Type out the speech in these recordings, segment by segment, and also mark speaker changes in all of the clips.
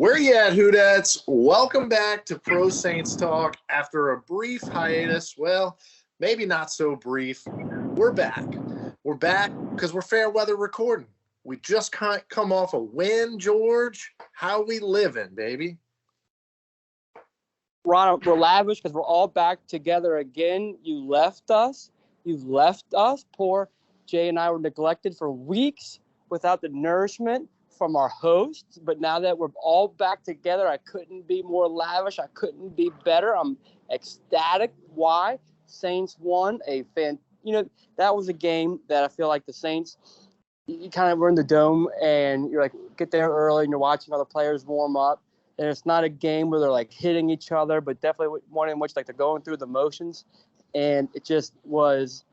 Speaker 1: Where you at, Hoodads? Welcome back to Pro Saints Talk after a brief hiatus. Well, maybe not so brief. We're back. We're back because we're fair weather recording. We just can't come off a win, George. How we living, baby?
Speaker 2: Ron, we're lavish because we're all back together again. You left us. You've left us. Poor Jay and I were neglected for weeks without the nourishment from our hosts. But now that we're all back together, I couldn't be more lavish. I couldn't be better. I'm ecstatic. Why? Saints won that was a game that I feel like the Saints, you kind of were in the dome and you're like, get there early and you're watching other players warm up. And it's not a game where they're like hitting each other, but definitely one in which like they're going through the motions. And it just was,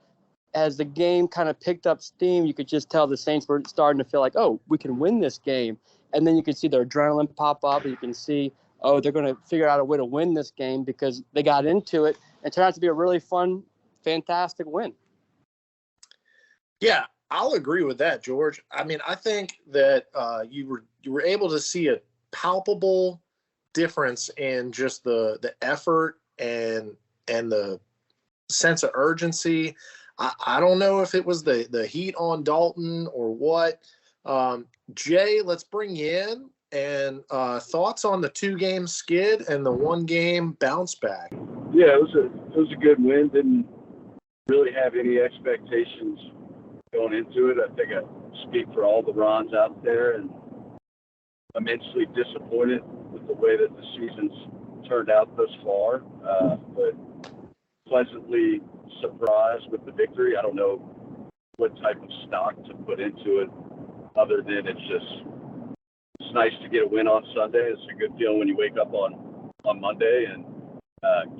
Speaker 2: as the game kind of picked up steam, you could just tell the Saints were starting to feel like, oh, we can win this game. And then you can see their adrenaline pop up. And you can see, oh, they're going to figure out a way to win this game because they got into it. It turned out to be a really fun, fantastic win.
Speaker 1: Yeah, I'll agree with that, George. I mean, I think that you were able to see a palpable difference in just the effort and the sense of urgency. I don't know if it was the heat on Dalton or what. Jay, let's bring you in and thoughts on the 2-game skid and the 1-game bounce back.
Speaker 3: Yeah, it was a good win. Didn't really have any expectations going into it. I think I speak for all the Rons out there, and immensely disappointed with the way that the season's turned out thus far, but pleasantly surprised with the victory. I don't know what type of stock to put into it other than it's nice to get a win on Sunday. It's a good feeling when you wake up on Monday and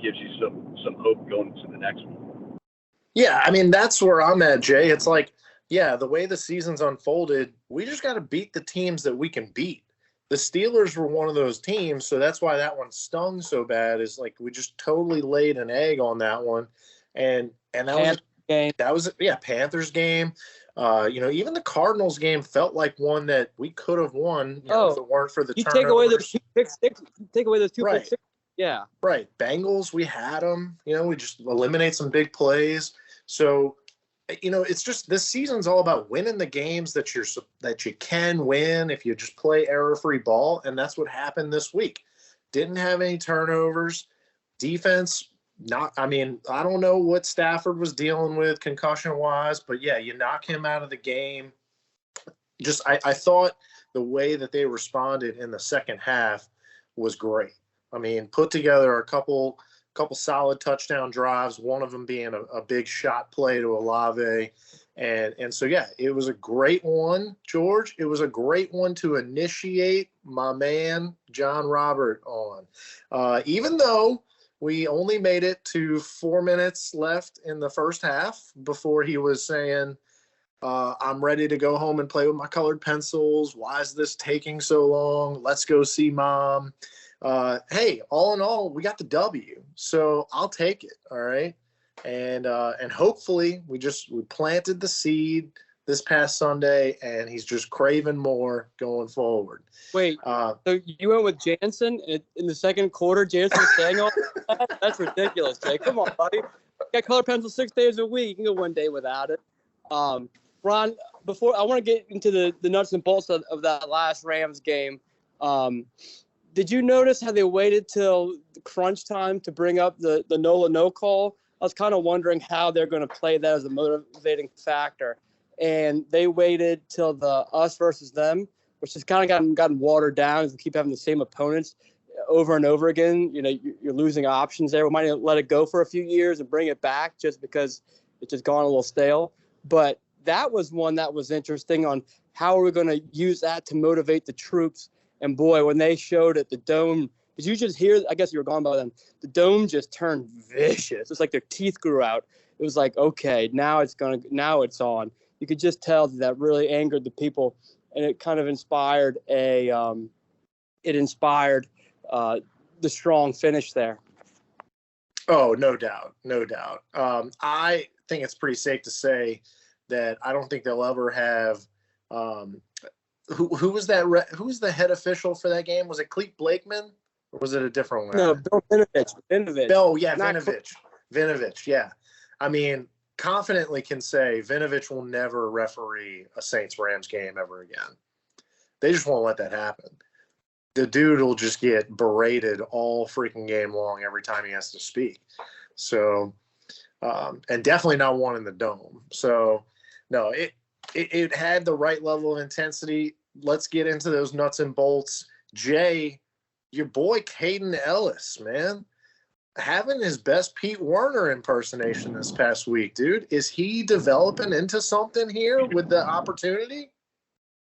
Speaker 3: gives you some hope going to the next one.
Speaker 1: Yeah, I mean, that's where I'm at, Jay. It's like, yeah, the way the season's unfolded, we just got to beat the teams that we can beat. The Steelers were one of those teams, so that's why that one stung so bad. Is like we just totally laid an egg on that one, and that was Panthers game. Even the Cardinals game felt like one that we could have won. If it weren't for the turnovers.
Speaker 2: Take away those 2 pick six. Take away those 2 pick six. Yeah.
Speaker 1: Right. Bengals, we had them. We just eliminate some big plays. So, it's just this season's all about winning the games that you can win if you just play error-free ball, and that's what happened this week. Didn't have any turnovers. Defense, I don't know what Stafford was dealing with concussion-wise, but yeah, you knock him out of the game. Just I thought the way that they responded in the second half was great. I mean, put together a couple solid touchdown drives, one of them being a big shot play to Olave. And so, yeah, it was a great one, George. It was a great one to initiate my man, John Robert, on. Even though we only made it to 4 minutes left in the first half before he was saying, I'm ready to go home and play with my colored pencils. Why is this taking so long? Let's go see Mom. Hey, all in all, we got the W, so I'll take it. All right. And hopefully we planted the seed this past Sunday and he's just craving more going forward.
Speaker 2: Wait, so you went with Jansen in the second quarter? Jansen staying on that? That's ridiculous, Jay. Come on, buddy. You got color pencil 6 days a week. You can go 1 day without it. Ron, before I want to get into the nuts and bolts of that last Rams game, did you notice how they waited till crunch time to bring up the NOLA no call? I was kind of wondering how they're going to play that as a motivating factor. And they waited till the us versus them, which has kind of gotten watered down as we keep having the same opponents over and over again. You're losing options there. We might let it go for a few years and bring it back just because it's just gone a little stale. But that was one that was interesting on how are we going to use that to motivate the troops. And boy, when they showed it, the dome, did you just hear, I guess you were gone by then, the dome just turned vicious. It's like their teeth grew out. It was like, okay, now it's on. You could just tell that really angered the people, and it kind of inspired the strong finish there.
Speaker 1: Oh, no doubt. I think it's pretty safe to say that I don't think they'll ever have who was that? Who was the head official for that game? Was it Clete Blakeman or was it a different one?
Speaker 2: No, Bill Vinovich. Vinovich.
Speaker 1: Oh yeah,
Speaker 2: Not
Speaker 1: Vinovich. Yeah, I mean, confidently can say Vinovich will never referee a Saints Rams game ever again. They just won't let that happen. The dude will just get berated all freaking game long every time he has to speak. So, and definitely not one in the dome. So, no, it had the right level of intensity. Let's get into those nuts and bolts. Jay, your boy Caden Ellis, man, having his best Pete Werner impersonation this past week, dude. Is he developing into something here with the opportunity?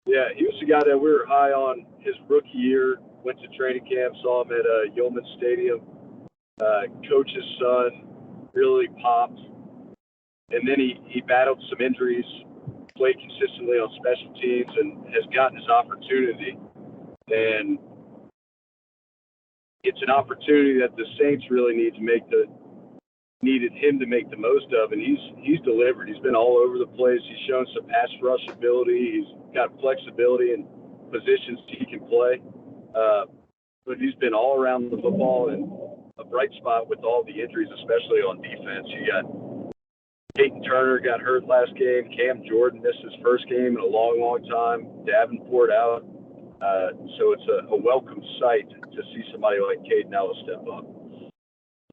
Speaker 3: Yeah, he was the guy that we were high on his rookie year. Went to training camp, saw him at Yeoman Stadium. Coach's son really popped. And then he battled some injuries, played consistently on special teams, and has gotten his opportunity. And it's an opportunity that the Saints really needed him to make the most of, and he's delivered. He's been all over the place. He's shown some pass rush ability. He's got flexibility in positions he can play. But he's been all around the football and a bright spot with all the injuries, especially on defense. You got Peyton Turner got hurt last game. Cam Jordan missed his first game in a long, long time. Davenport out. So it's a welcome sight to see somebody like Caden Ellis step up.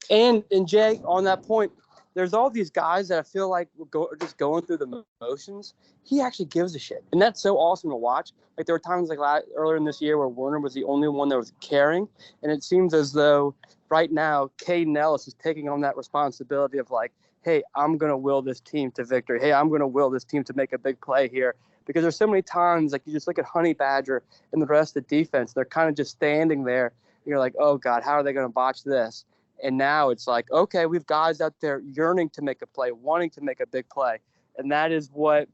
Speaker 2: And Jay, on that point, there's all these guys that I feel like are just going through the motions. He actually gives a shit, and that's so awesome to watch. Like there were times like earlier in this year where Werner was the only one that was caring, and it seems as though right now Caden Ellis is taking on that responsibility of like, hey, I'm gonna will this team to victory. Hey, I'm gonna will this team to make a big play here. Because there's so many times, like you just look at Honey Badger and the rest of the defense, they're kind of just standing there. And you're like, oh God, how are they gonna botch this? And now it's like, okay, we've guys out there yearning to make a play, wanting to make a big play. And that is what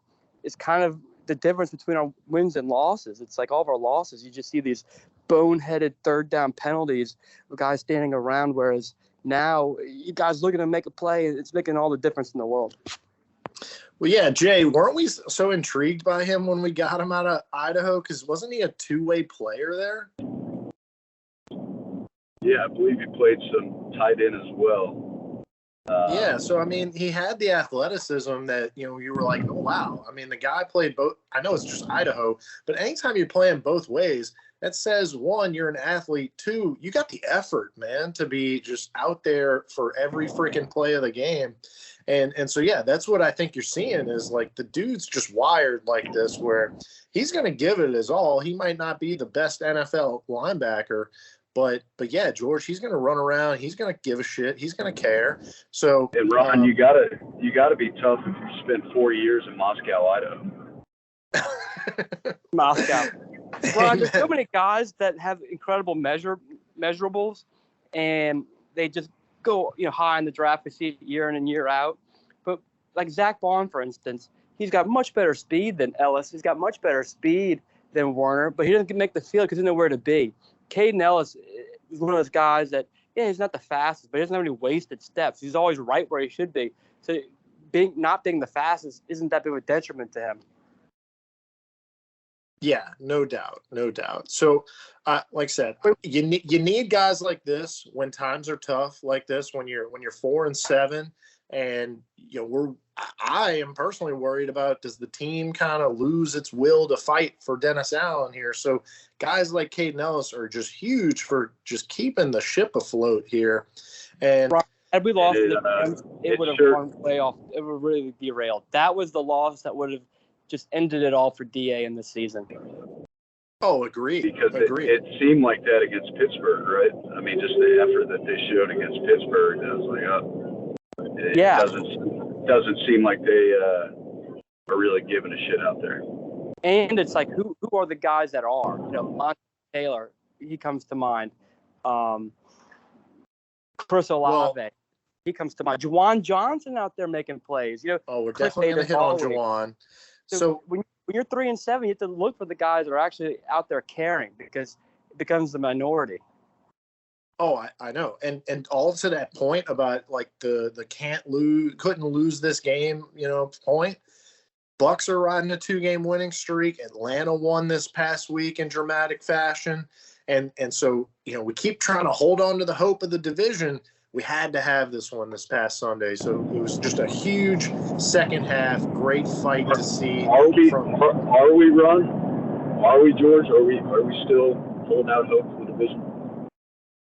Speaker 2: is kind of the difference between our wins and losses. It's like all of our losses, you just see these boneheaded third down penalties of guys standing around, whereas now you guys looking to make a play, it's making all the difference in the world.
Speaker 1: Well, yeah, Jay, weren't we so intrigued by him when we got him out of Idaho? Because wasn't he a two-way player there?
Speaker 3: Yeah, I believe he played some tight end as well.
Speaker 1: Yeah, so I mean, he had the athleticism that you were like, oh wow. I mean, the guy played both. I know it's just Idaho, but anytime you're playing both ways, that says one, you're an athlete. Two, you got the effort, man, to be just out there for every freaking play of the game. And so yeah, that's what I think you're seeing is like the dude's just wired like this, where he's going to give it his all. He might not be the best NFL linebacker. But yeah, George, he's going to run around. He's going to give a shit. He's going to care. So,
Speaker 3: and Ron, you gotta be tough if you spent 4 years in Moscow, Idaho.
Speaker 2: Moscow. Ron, there's so many guys that have incredible measurables, and they just go high in the draft. We see it year in and year out. But like Zach Bond, for instance, he's got much better speed than Ellis. He's got much better speed than Werner, but he doesn't make the field because he doesn't know where to be. Caden Ellis is one of those guys that, he's not the fastest, but he doesn't have any wasted steps. He's always right where he should be. So not being the fastest isn't that big of a detriment to him.
Speaker 1: Yeah, no doubt. So, like I said, you need guys like this when times are tough, like this, when you're 4-7, and I am personally worried about, does the team kind of lose its will to fight for Dennis Allen here? So guys like Caden Ellis are just huge for just keeping the ship afloat here. And
Speaker 2: had we lost it would have gone playoff. It would really derailed. That was the loss that would have just ended it all for DA in this season.
Speaker 1: Oh, agreed.
Speaker 3: Because it seemed like that against Pittsburgh, right? I mean, just the effort that they showed against Pittsburgh, it was like, it doesn't seem like they are really giving a shit out there.
Speaker 2: And it's like, who are the guys that are? Monte Taylor, he comes to mind. Chris Olave, he comes to mind. Juwan Johnson out there making plays.
Speaker 1: We're definitely going to hit on Juwan.
Speaker 2: So when you're 3-7, you have to look for the guys that are actually out there caring, because it becomes the minority.
Speaker 1: Oh, I know. And all to that point about like the couldn't lose this game, point. Bucks are riding a 2-game winning streak. Atlanta won this past week in dramatic fashion. And so, we keep trying to hold on to the hope of the division. We had to have this one this past Sunday. So it was just a huge second half, great fight to see.
Speaker 3: Are we, Ron? Are we, George? Are we still holding out hope for the division?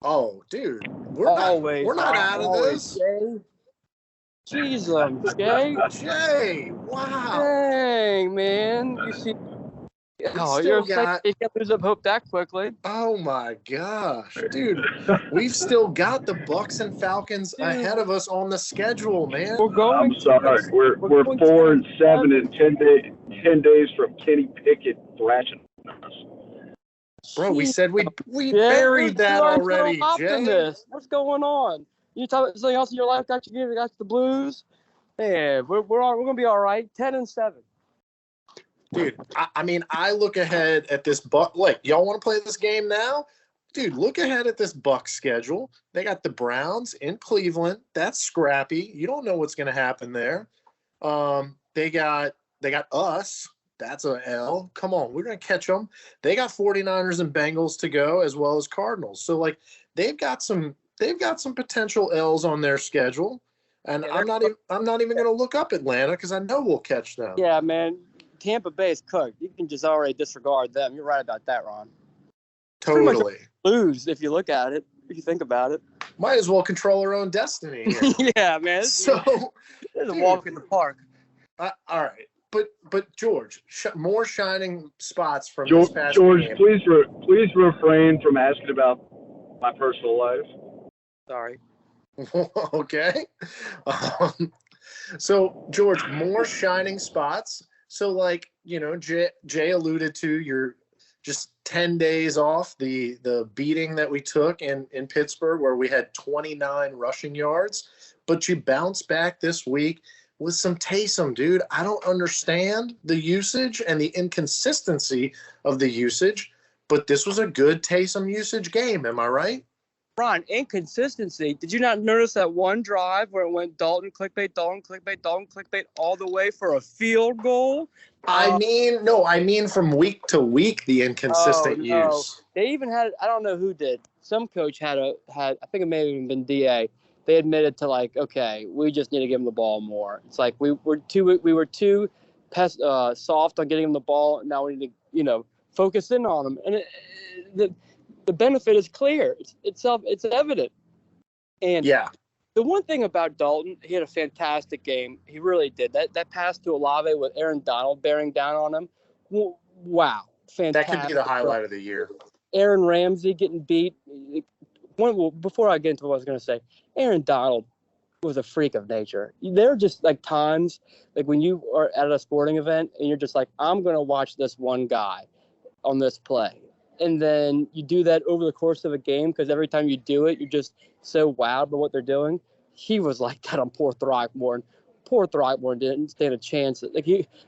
Speaker 1: Oh, dude, we're not out of this.
Speaker 2: Jay. Jeez, Jay.
Speaker 1: Jay, wow.
Speaker 2: Dang, man. You see, you can't lose up hope that quickly.
Speaker 1: Oh my gosh, dude, we've still got the Bucks and Falcons ahead of us on the schedule, man.
Speaker 3: I'm sorry, we're 4-7 in 10 days from Kenny Pickett thrashing us.
Speaker 1: Bro, we said we buried that already, Jay.
Speaker 2: What's going on? You talking about something else in your life got the blues? Yeah, we're gonna be all right. 10-7.
Speaker 1: Dude, I look ahead at this y'all want to play this game now? Dude, look ahead at this Bucks schedule. They got the Browns in Cleveland. That's scrappy. You don't know what's going to happen there. They got us. That's a L. Come on, we're going to catch them. They got 49ers and Bengals to go, as well as Cardinals. So they've got some potential L's on their schedule. And I'm not even going to look up Atlanta because I know we'll catch them.
Speaker 2: Yeah, man. Tampa Bay is cooked. You can just already disregard them. You're right about that, Ron.
Speaker 1: Totally.
Speaker 2: Lose if you look at it. If you think about it.
Speaker 1: Might as well control our own destiny here.
Speaker 2: Yeah, man.
Speaker 1: So
Speaker 2: it's a walk in the park.
Speaker 1: All right. But George, more shining spots from
Speaker 3: George,
Speaker 1: this past
Speaker 3: George,
Speaker 1: game.
Speaker 3: please refrain from asking about my personal life.
Speaker 2: Sorry.
Speaker 1: Okay. So George, more shining spots. So Jay alluded to, you're just 10 days off the beating that we took in Pittsburgh, where we had 29 rushing yards, but you bounced back this week with some Taysom, dude. I don't understand the usage and the inconsistency of the usage, but this was a good Taysom usage game. Am I right?
Speaker 2: Ron, inconsistency. Did you not notice that one drive where it went Dalton, clickbait, Dalton, clickbait, Dalton, clickbait all the way for a field goal?
Speaker 1: I mean from week to week, the inconsistent use.
Speaker 2: They even had, I don't know who did. Some coach had, I think it may have even been DA. They admitted to okay, we just need to give him the ball more. It's like we were too soft on getting him the ball. Now we need to, focus in on him. And the benefit is clear. It's evident. And
Speaker 1: yeah,
Speaker 2: the one thing about Dalton, he had a fantastic game. He really did. That pass to Olave with Aaron Donald bearing down on him. Wow, fantastic.
Speaker 1: That could be the highlight of the year.
Speaker 2: Aaron Ramsey getting beat. Before I get into what I was going to say, Aaron Donald was a freak of nature. There are just times when you are at a sporting event and you're just I'm going to watch this one guy on this play. And then you do that over the course of a game because every time you do it, you're just so wowed by what they're doing. He was like that on poor Throckmorton. Poor Throckmorton didn't stand a chance.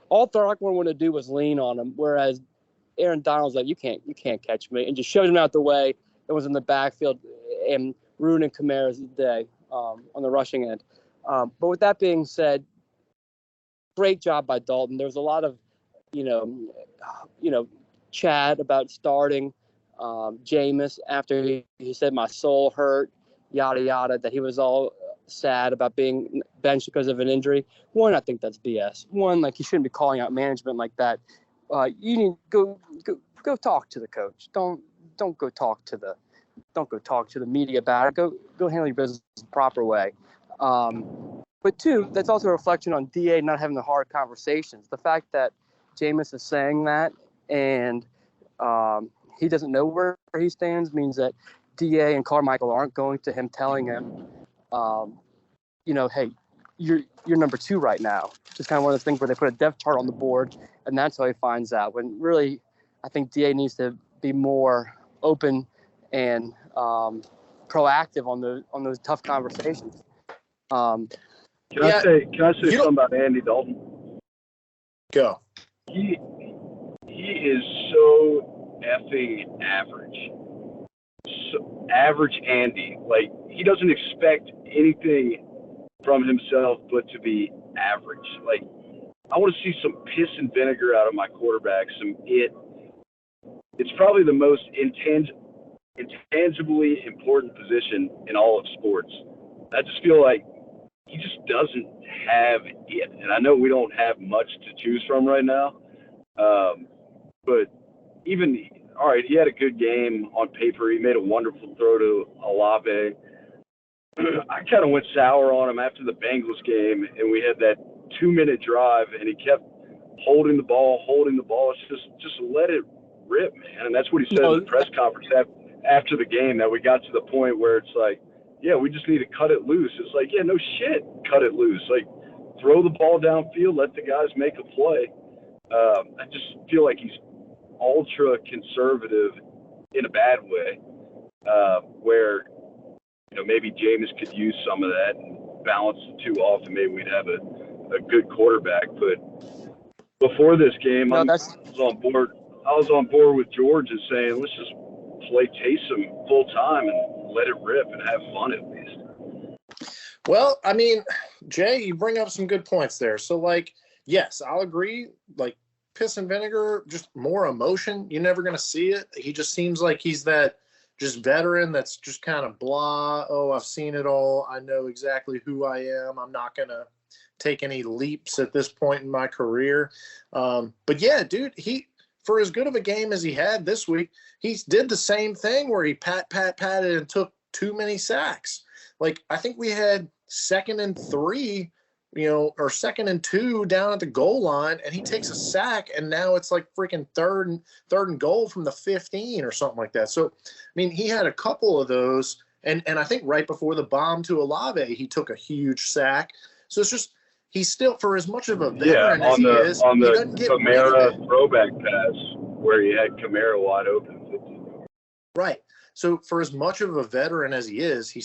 Speaker 2: All Throckmorton wanted to do was lean on him, whereas Aaron Donald's you can't catch me, and just shoved him out the way. It was in the backfield and ruining Kamara's day on the rushing end. But with that being said, great job by Dalton. There was a lot of, chat about starting Jameis after he said my soul hurt, yada yada, that he was all sad about being benched because of an injury. One, I think that's BS. One, you shouldn't be calling out management like that. You need to go talk to the coach. Don't go talk to the media about it. Go handle your business the proper way. But two, that's also a reflection on DA not having the hard conversations. The fact that Jameis is saying that and he doesn't know where he stands means that DA and Carmichael aren't going to him telling him, hey, you're number 2 right now. Just kind of one of those things where they put a depth chart on the board, and that's how he finds out. When really, I think DA needs to be more open and proactive on those tough conversations.
Speaker 3: Can I say something about Andy Dalton?
Speaker 1: Go.
Speaker 3: He is so effing average. So average Andy. He doesn't expect anything from himself but to be average. I want to see some piss and vinegar out of my quarterback. It's probably the most intangibly important position in all of sports. I just feel like he just doesn't have it. And I know we don't have much to choose from right now. But even, all right, he had a good game on paper. He made a wonderful throw to Olave. I kind of went sour on him after the Bengals game, and we had that 2-minute drive, and he kept holding the ball. It's just let it rip, man. And that's what he said in the press conference after the game, that we got to the point where it's like, yeah, we just need to cut it loose. It's like, yeah, no shit, cut it loose. Like, throw the ball downfield, let the guys make a play. I just feel like he's ultra conservative in a bad way, where, you know, maybe Jameis could use some of that and balance the two off, and maybe we'd have a good quarterback. But before this game, I was on board with George and saying, let's just play Taysom full time and let it rip and have fun at least.
Speaker 1: Well, I mean, Jay, you bring up some good points there. So, like, yes, I'll agree. Like, piss and vinegar, just more emotion. You're never going to see it. He just seems like he's that just veteran that's just kind of blah. Oh, I've seen it all. I know exactly who I am. I'm not going to take any leaps at this point in my career. But yeah, dude, for as good of a game as he had this week, he did the same thing where he patted and took too many sacks. Like, I think we had 2nd and 3, or 2nd and 2 down at the goal line, and he takes a sack, and now it's like freaking third and goal from the 15 or something like that. So, I mean, he had a couple of those, and I think right before the bomb to Olave, he took a huge sack. So it's just, he's still, for as much of a veteran as he is,
Speaker 3: on
Speaker 1: he
Speaker 3: the
Speaker 1: doesn't get
Speaker 3: Kamara throwback pass where he had Kamara wide open.
Speaker 1: Right. So for as much of a veteran as he is, he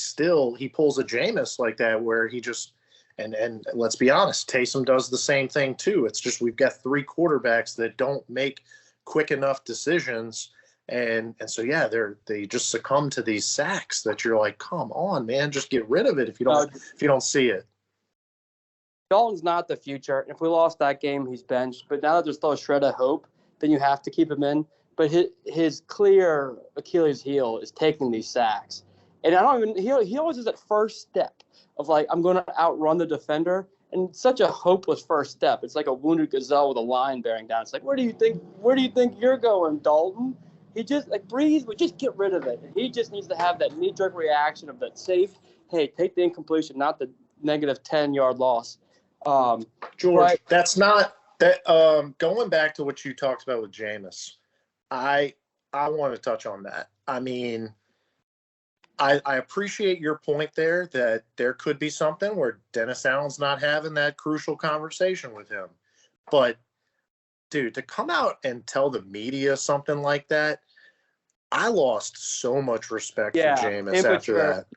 Speaker 1: pulls a Jameis like that where he just and let's be honest, Taysom does the same thing too. It's just we've got 3 quarterbacks that don't make quick enough decisions, and so yeah, they just succumb to these sacks that you're like, come on, man, just get rid of it if you don't see it.
Speaker 2: Dalton's not the future. If we lost that game, he's benched. But now that there's still a shred of hope, then you have to keep him in. But his clear Achilles heel is taking these sacks. And he always has that first step of like, I'm going to outrun the defender. And it's such a hopeless first step. It's like a wounded gazelle with a lion bearing down. It's like, where do you think you're going, Dalton? He just breathe, but just get rid of it. He just needs to have that knee-jerk reaction of that safe, hey, take the incompletion, not the negative 10-yard loss.
Speaker 1: George, that's not that. Going back to what you talked about with Jameis, I want to touch on that. I mean, I appreciate your point there that there could be something where Dennis Allen's not having that crucial conversation with him. But, dude, to come out and tell the media something like that, I lost so much respect for Jameis after that.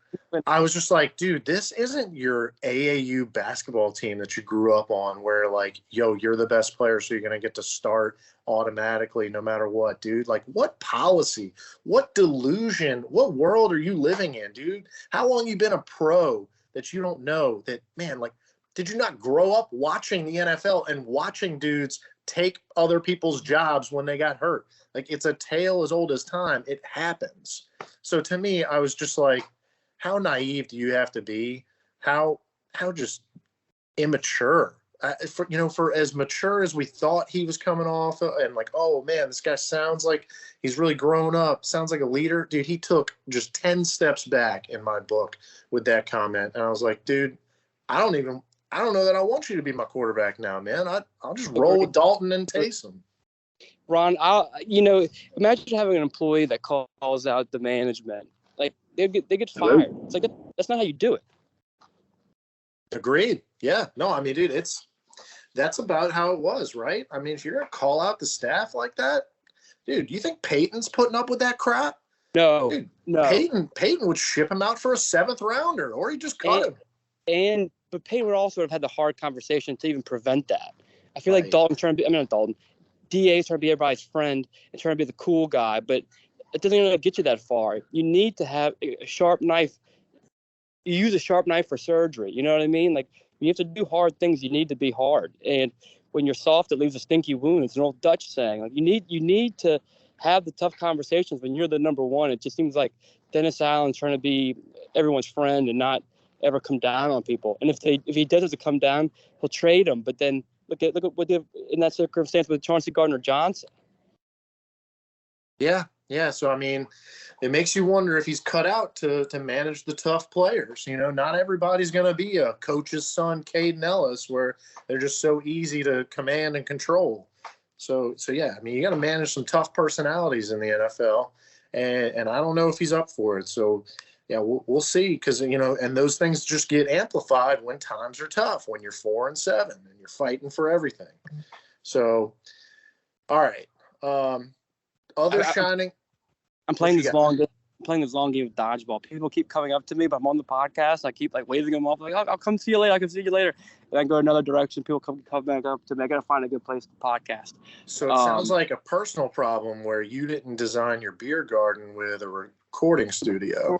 Speaker 1: I was just like, dude, this isn't your AAU basketball team that you grew up on where, like, yo, you're the best player, so you're going to get to start automatically no matter what, dude. Like, what policy, what delusion, what world are you living in, dude? How long you been a pro that you don't know that, man, like, did you not grow up watching the NFL and watching dudes take other people's jobs when they got hurt? Like, it's a tale as old as time. It happens. So to me, I was just like, how naive do you have to be? How just immature? For as mature as we thought he was coming off, and like, oh man, this guy sounds like he's really grown up. Sounds like a leader, dude. He took just 10 steps back in my book with that comment, and I was like, dude, I don't know that I want you to be my quarterback now, man. I'll just roll with Dalton and Taysom.
Speaker 2: Ron, imagine having an employee that calls out the management. Like, they get fired. It's like, that's not how you do it.
Speaker 1: Agreed. Yeah. No, I mean, dude, that's about how it was, right? I mean, if you're going to call out the staff like that, dude, do you think Peyton's putting up with that crap?
Speaker 2: No.
Speaker 1: Dude,
Speaker 2: no.
Speaker 1: Peyton would ship him out for a 7th rounder, or he just cut him.
Speaker 2: But Peyton would also have had the hard conversation to even prevent that. I feel like Dalton trying to be, not Dalton, DA's trying to be everybody's friend and trying to be the cool guy, but it doesn't really get you that far. You need to have a sharp knife. You use a sharp knife for surgery. You know what I mean? Like, you have to do hard things. You need to be hard. And when you're soft, it leaves a stinky wound. It's an old Dutch saying. Like you need to have the tough conversations when you're the number one. It just seems like Dennis Allen's trying to be everyone's friend and not ever come down on people. And if he does have to come down, he'll trade him. But then look at what they have in that circumstance with Chauncey Gardner-Johnson.
Speaker 1: Yeah. So, I mean, it makes you wonder if he's cut out to manage the tough players. You know, not everybody's going to be a coach's son, Caden Ellis, where they're just so easy to command and control. So yeah, I mean, you got to manage some tough personalities in the NFL, and I don't know if he's up for it. So, yeah, we'll see, because, you know, and those things just get amplified when times are tough, when you're 4-7 and you're fighting for everything. So, all right.
Speaker 2: I'm playing this long game of dodgeball. People keep coming up to me, but I'm on the podcast. I keep like waving them off, like, I'll come see you later. I can see you later. And I go another direction. People come back up to me. I got to find a good place to podcast.
Speaker 1: So it sounds like a personal problem where you didn't design your beer garden with a recording studio.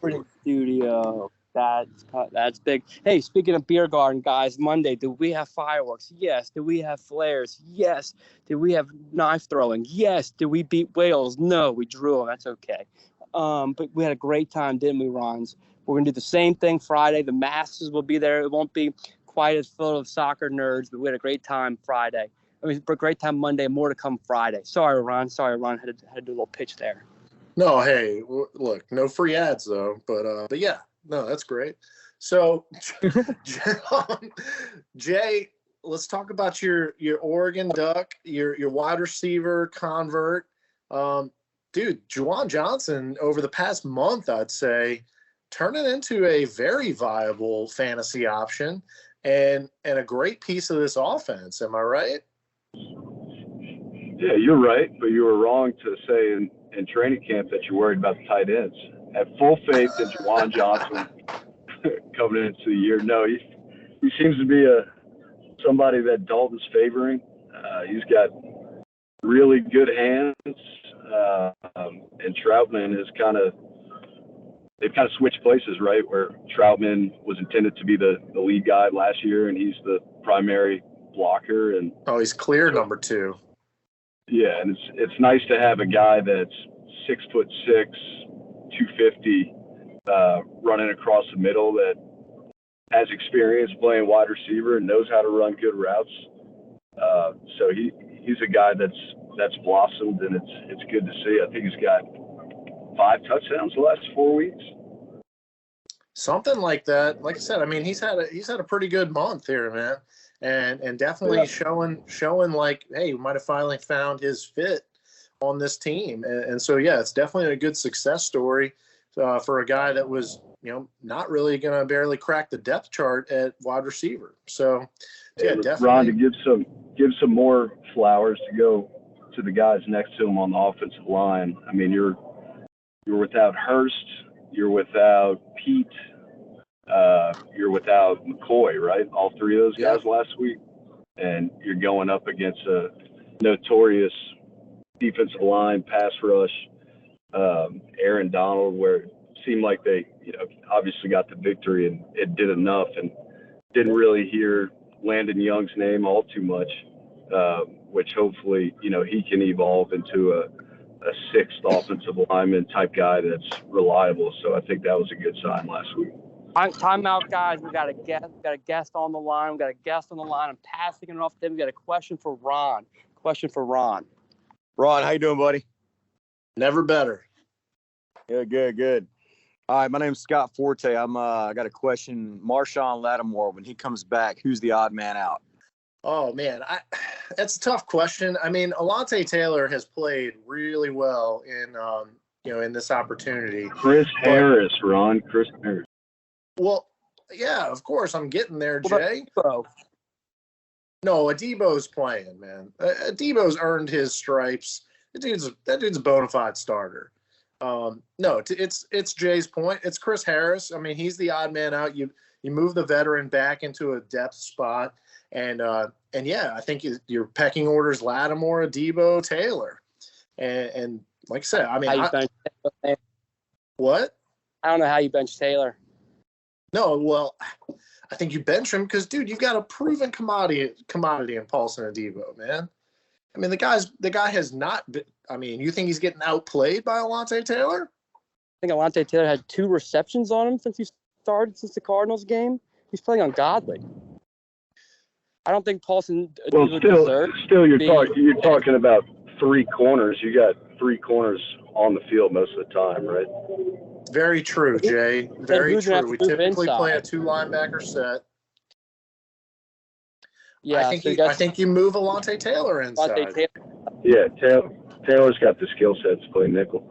Speaker 1: That's big. Hey, speaking of beer garden, guys, Monday, do we have fireworks? Yes. Do we have flares? Yes. Do we have knife throwing? Yes. Did we beat Wales? No, we drew them. That's okay. But we had a great time, didn't we, Rons? We're going to do the same thing Friday. The masses will be there. It won't be quite as full of soccer nerds, but we had a great time Friday. I mean, a great time Monday, more to come Friday. Sorry, Ron. Had to do a little pitch there. No, hey, look, no free ads, though. But yeah, no, that's great. So, Jay, let's talk about your Oregon Duck, your wide receiver convert. Dude, Juwan Johnson, over the past month, I'd say, turning into a very viable fantasy option and a great piece of this offense. Am I right?
Speaker 3: Yeah, you're right, but you were wrong to say in training camp that you're worried about the tight ends. Have full faith in Juwan Johnson coming into the year. No, he seems to be somebody that Dalton's favoring. He's got really good hands, and Troutman is they've kind of switched places, right? Where Troutman was intended to be the lead guy last year, and he's the primary blocker. And
Speaker 1: he's clear number 2.
Speaker 3: Yeah, and it's nice to have a guy that's 6'6", 250, running across the middle, that has experience playing wide receiver and knows how to run good routes. So he's a guy that's blossomed, and it's good to see. I think he's got 5 touchdowns the last 4 weeks.
Speaker 1: Something like that. Like I said, I mean, he's had a pretty good month here, man, and definitely showing like, hey, we might have finally found his fit on this team, and so yeah, it's definitely a good success story for a guy that was, you know, not really going to barely crack the depth chart at wide receiver. So yeah, definitely.
Speaker 3: Ron, to give some more flowers to go to the guys next to him on the offensive line. I mean, you're without Hurst, you're without Pete, you're without McCoy, right? All 3 of those guys last week, and you're going up against a notorious defensive line, pass rush, Aaron Donald, where it seemed like they, you know, obviously got the victory and it did enough, and didn't really hear Landon Young's name all too much, which hopefully, you know, he can evolve into a 6th offensive lineman type guy that's reliable. So I think that was a good sign last week.
Speaker 2: Time out, guys. We got a guest on the line. I'm passing it off to him. We got a question for Ron.
Speaker 4: Ron, how you doing, buddy?
Speaker 1: Never better.
Speaker 4: Good. All right, my name's Scott Forte. I got a question. Marshawn Lattimore, when he comes back, who's the odd man out?
Speaker 1: Oh man, that's a tough question. I mean, Alontae Taylor has played really well in this opportunity.
Speaker 3: Chris Harris.
Speaker 1: Well, yeah, of course, I'm getting there, Jay. No, Adebo's playing, man. Adebo's earned his stripes. That dude's a bona fide starter. No, it's Jay's point. It's Chris Harris. I mean, he's the odd man out. You move the veteran back into a depth spot, and yeah, I think your pecking order's Lattimore, Adebo, Taylor, and like I said, I mean, what?
Speaker 2: I don't know how you bench Taylor.
Speaker 1: No, well, I think you bench him because, dude, you've got a proven commodity in Paulson Adebo, man. I mean, the guy has not been. I mean, you think he's getting outplayed by Alontae Taylor?
Speaker 2: I think Alontae Taylor had 2 receptions on him since the Cardinals game. He's playing ungodly. I don't think Paulson Adebo
Speaker 3: still you're talking about 3 corners. You got 3 corners on the field most of the time, right?
Speaker 1: Very true, Jay. Very true. We typically
Speaker 2: inside?
Speaker 1: play a 2 linebacker set.
Speaker 2: Yeah,
Speaker 1: I think you move Alontae Taylor inside.
Speaker 3: Yeah, Taylor's got the skill set to play nickel.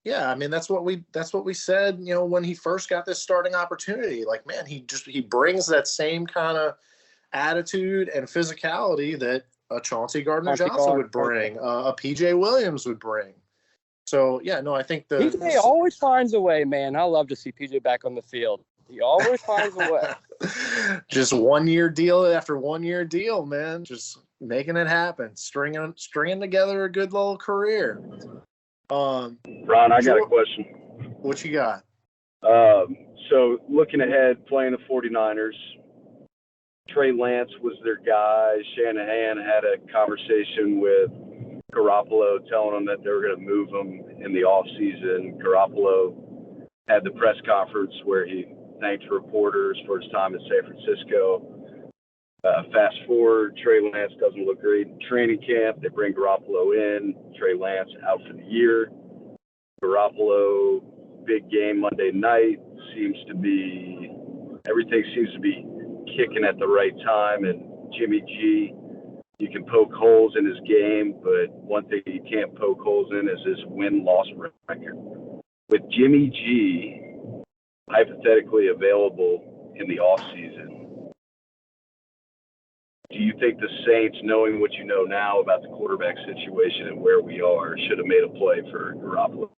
Speaker 1: Yeah, I mean that's what we said, you know, when he first got this starting opportunity. Like, man, he brings that same kind of attitude and physicality that a Chauncey Gardner-Johnson would bring, a PJ Williams would bring. So yeah, no, I think
Speaker 2: PJ always finds a way, man. I love to see PJ back on the field. He always finds a way.
Speaker 1: Just 1 year deal after 1 year deal, man. Just making it happen, stringing together a good little career.
Speaker 3: Ron, I got a question.
Speaker 1: What you got?
Speaker 3: So looking ahead, playing the 49ers, Trey Lance was their guy. Shanahan had a conversation with Garoppolo telling him that they were going to move him in the offseason. Garoppolo had the press conference where he thanked reporters for his time in San Francisco. Fast forward, Trey Lance doesn't look great in training camp. They bring Garoppolo in. Trey Lance out for the year. Garoppolo, big game Monday night. Everything seems to be kicking at the right time. And Jimmy G, you can poke holes in his game, but one thing you can't poke holes in is his win-loss record. With Jimmy G hypothetically available in the offseason, do you think the Saints, knowing what you know now about the quarterback situation and where we are, should have made a play for Garoppolo?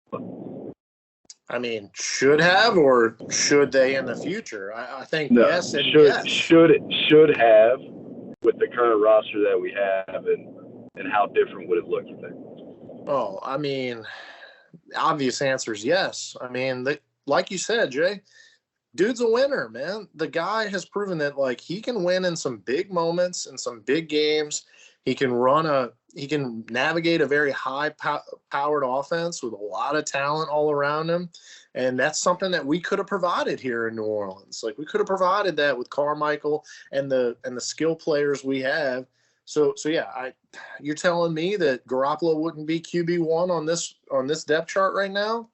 Speaker 1: I mean, should have, or should they in the future? I think
Speaker 3: No,
Speaker 1: yes and
Speaker 3: yes. Should have, with the current roster that we have, and how different would it look, you think?
Speaker 1: Oh, I mean, obvious answer is yes. I mean, like you said, Jay, dude's a winner, man. The guy has proven that, like, he can win in some big moments, in some big games. He can navigate a very high-powered offense with a lot of talent all around him, and that's something that we could have provided here in New Orleans. Like, we could have provided that with Carmichael and the skill players we have. So yeah, you're telling me that Garoppolo wouldn't be QB1 on this depth chart right now?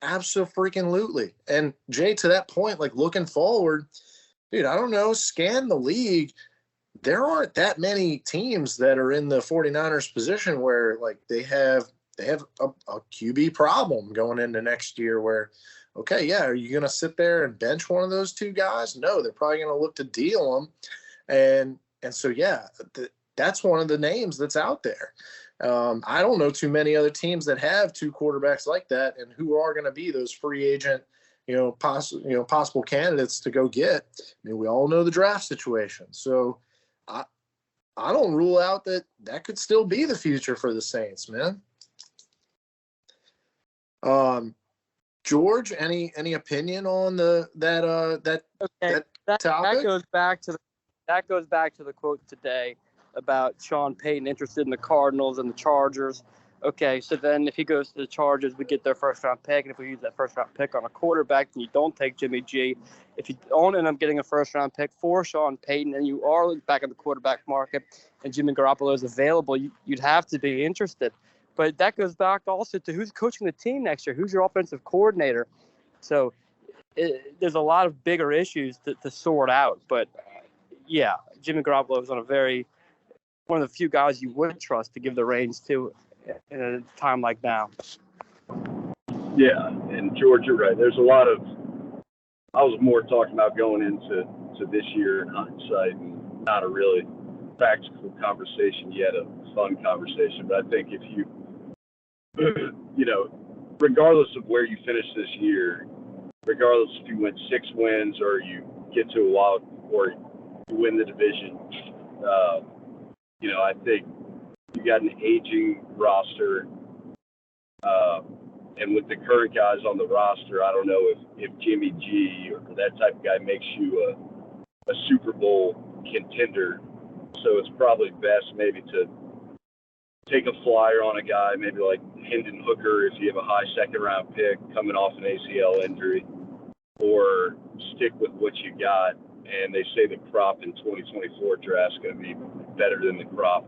Speaker 1: Absolutely. And Jay, to that point, like, looking forward, dude, I don't know, scan the league. There aren't that many teams that are in the 49ers position where, like, they have a QB problem going into next year where, okay, yeah, are you going to sit there and bench one of those 2 guys? No, they're probably going to look to deal them. And so, yeah, that's one of the names that's out there. I don't know too many other teams that have 2 quarterbacks like that and who are going to be those free agent, possible candidates to go get. I mean, we all know the draft situation. So I don't rule out that could still be the future for the Saints, man. George, any opinion on that topic?
Speaker 2: That goes back to the quote today about Sean Payton interested in the Cardinals and the Chargers. Okay, so then if he goes to the Chargers, we get their first-round pick, and if we use that first-round pick on a quarterback, then you don't take Jimmy G. If you don't end up getting a first-round pick for Sean Payton, and you are back in the quarterback market, and Jimmy Garoppolo is available, you'd have to be interested. But that goes back also to who's coaching the team next year, who's your offensive coordinator. So there's a lot of bigger issues to sort out. But, yeah, Jimmy Garoppolo is one of the few guys you would trust to give the reins to in a time like now.
Speaker 3: Yeah, and George, you're right. There's a lot of – I was more talking about going into this year in hindsight, and not a really practical conversation yet, a fun conversation. But I think if you regardless of where you finish this year, regardless if you win 6 wins or you get to a wild or you win the division, I think you got an aging roster, and with the current guys on the roster, I don't know if Jimmy G or that type of guy makes you a Super Bowl contender. So it's probably best maybe to take a flyer on a guy, maybe like Hendon Hooker if you have a high second-round pick coming off an ACL injury, or stick with what you got. And they say the crop in 2024 draft is going to be better than the crop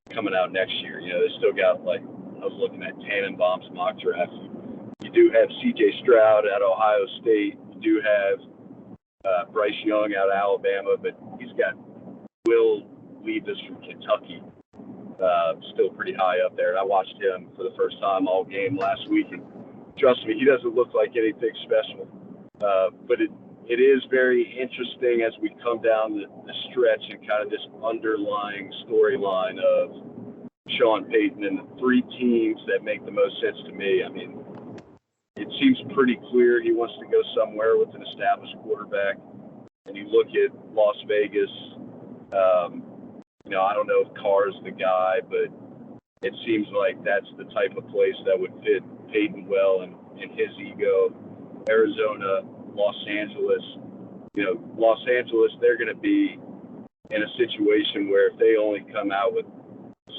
Speaker 3: coming out next year. You know, they still got, like, I was looking at Tannenbaum's mock draft. You do have C.J. Stroud at Ohio State. You do have Bryce Young out of Alabama, but he's got Will Levis from Kentucky still pretty high up there. And I watched him for the first time all game last week, and trust me, he doesn't look like anything special. But it is very interesting as we come down the stretch and kind of this underlying storyline of Sean Payton and the three teams that make the most sense to me. I mean, it seems pretty clear he wants to go somewhere with an established quarterback. And you look at Las Vegas, you know, I don't know if Carr's the guy, but it seems like that's the type of place that would fit Payton well and his ego. Arizona, Los Angeles, you know, Los Angeles, they're going to be in a situation where if they only come out with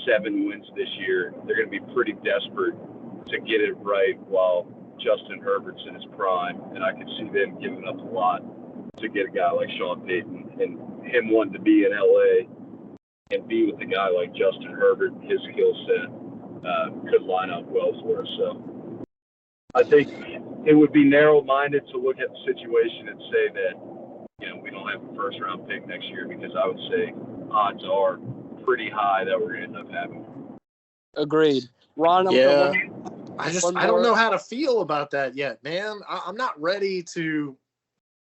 Speaker 3: 7 wins this year, they're going to be pretty desperate to get it right while Justin Herbert's in his prime. And I could see them giving up a lot to get a guy like Sean Payton, and him wanting to be in LA and be with a guy like Justin Herbert. His skill set could line up well for us. So I think it would be narrow-minded to look at the situation and say that, you know, we don't have a first-round pick next year, because I would say odds are pretty high that we're going to end up having.
Speaker 2: Agreed. Ron,
Speaker 1: Yeah. I don't know how to feel about that yet, man. I'm not ready to.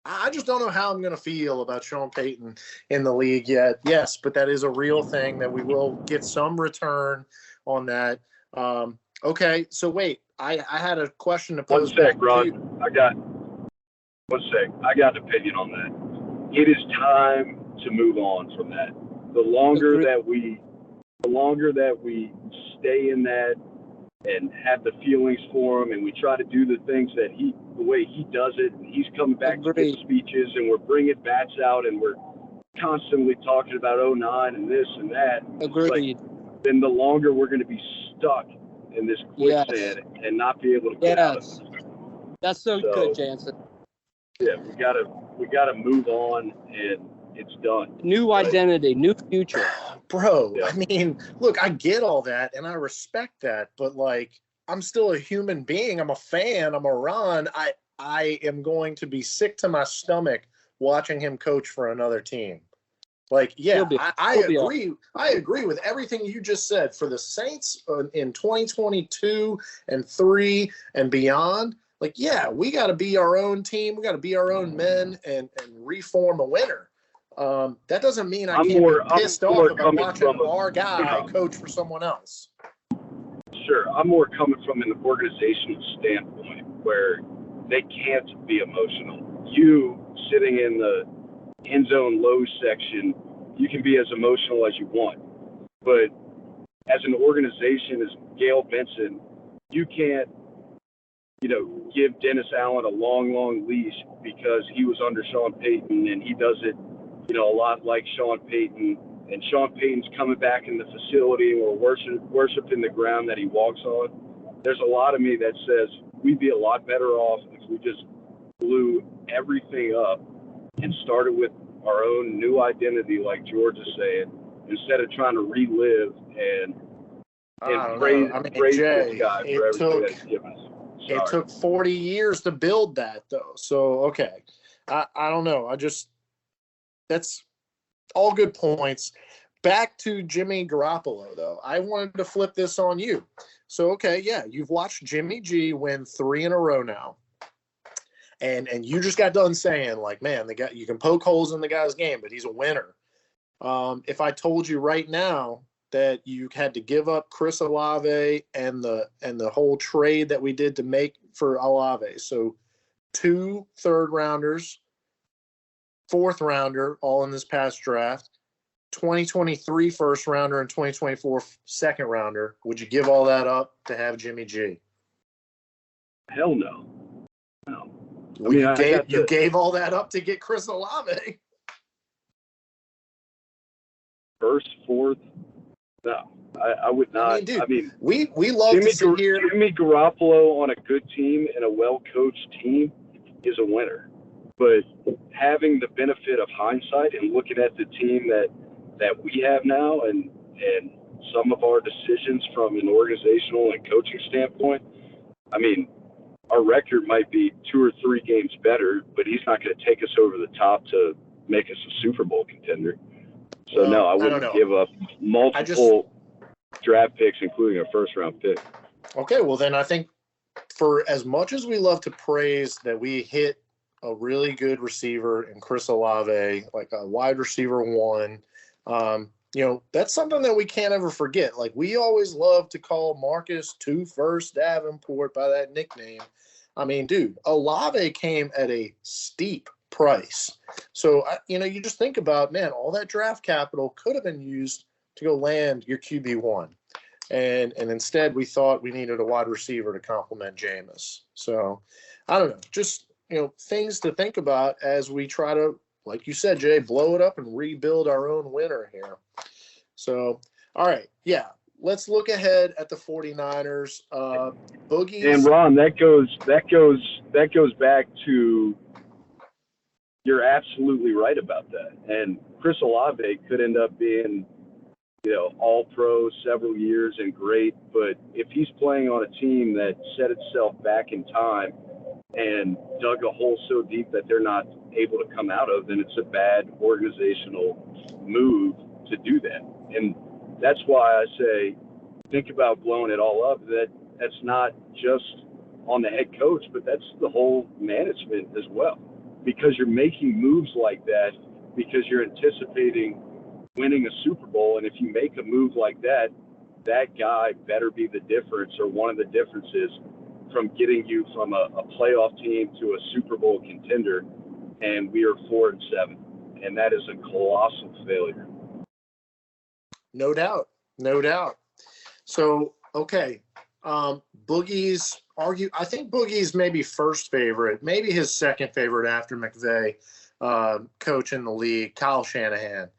Speaker 1: I just don't know how I'm going to feel about Sean Payton in the league yet. Yes, but that is a real thing that we will get some return on that. Okay, so wait, I had a question to pose.
Speaker 3: One sec, Ron. I got an opinion on that. It is time to move on from that. The longer that we stay in that and have the feelings for him, and we try to do the things that the way he does it, and he's coming back to give speeches, and we're bringing bats out, and we're constantly talking about 09 and this and that.
Speaker 2: Agreed.
Speaker 3: Like, then the longer we're going to be stuck in this quicksand and not be able to get out of it.
Speaker 2: That's so good, Jansen.
Speaker 3: Yeah, we gotta move on, and it's done.
Speaker 2: New identity, new future.
Speaker 1: Bro, yeah. I mean, look, I get all that, and I respect that, but, like, I'm still a human being. I'm a fan. I'm a Ron. I am going to be sick to my stomach watching him coach for another team. Like, yeah, I agree. I agree with everything you just said. For the Saints in 2022 and 3 and beyond, like, yeah, we got to be our own team. We got to be our own men and reform a winner. That doesn't mean I can't be pissed off about watching our guy coach for someone else.
Speaker 3: Sure. I'm more coming from an organizational standpoint where they can't be emotional. You sitting in the end zone low section, you can be as emotional as you want. But as an organization, as Gail Benson, you can't, give Dennis Allen a long leash because he was under Sean Payton and he does it, a lot like Sean Payton. And Sean Payton's coming back in the facility and we're worshiping the ground that he walks on. There's a lot of me that says we'd be a lot better off if we just blew everything up and started with our own new identity, like George is saying, instead of trying to relive and praise this guy for everything that he's given us. Sorry.
Speaker 1: It took 40 years to build that, though. So, okay. I don't know. That's all good points. Back to Jimmy Garoppolo, though. I wanted to flip this on you. So, okay, yeah, you've watched Jimmy G win 3 in a row now. And you just got done saying, like, man, the guy, you can poke holes in the guy's game, but he's a winner. If I told you right now that you had to give up Chris Olave and the whole trade that we did to make for Olave, so 2 third-rounders, 4th-rounder, all in this past draft, 2023 first-rounder and 2024 second-rounder, would you give all that up to have Jimmy G?
Speaker 3: Hell no. No.
Speaker 1: You gave all that up to get Chris Olave.
Speaker 3: first, fourth. No, I would not.
Speaker 1: I mean, dude,
Speaker 3: I mean,
Speaker 1: we love to sit here.
Speaker 3: Jimmy Garoppolo on a good team and a well-coached team is a winner. But having the benefit of hindsight and looking at the team that we have now and some of our decisions from an organizational and coaching standpoint, I mean, our record might be 2 or 3 games better, but he's not going to take us over the top to make us a Super Bowl contender. So,
Speaker 1: Well,
Speaker 3: no, I wouldn't give up multiple draft picks, including a first-round pick.
Speaker 1: Okay, well, then I think for as much as we love to praise that we hit a really good receiver in Chris Olave, like a wide receiver 1, that's something that we can't ever forget. Like, we always love to call Marcus 2 First Davenport by that nickname. I mean, dude, Olave came at a steep price. So, you just think about, man, all that draft capital could have been used to go land your QB1. And instead we thought we needed a wide receiver to complement Jameis. So, I don't know, just, things to think about as we try to, like you said, Jay, blow it up and rebuild our own winner here. So, all right, yeah, let's look ahead at the 49ers. Boogies.
Speaker 3: And Ron, that goes back to, you're absolutely right about that. And Chris Olave could end up being, all pro several years and great, but if he's playing on a team that set itself back in time and dug a hole so deep that they're not able to come out of, then it's a bad organizational move to do that. And that's why I say, think about blowing it all up. That's not just on the head coach, but that's the whole management as well. Because you're making moves like that, because you're anticipating winning a Super Bowl, and if you make a move like that, that guy better be the difference or one of the differences from getting you from a playoff team to a Super Bowl contender, and we are 4-7, and that is a colossal failure.
Speaker 1: No doubt. So, okay, Boogie's I think Boogie's maybe first favorite, maybe his second favorite after McVay, coach in the league, Kyle Shanahan.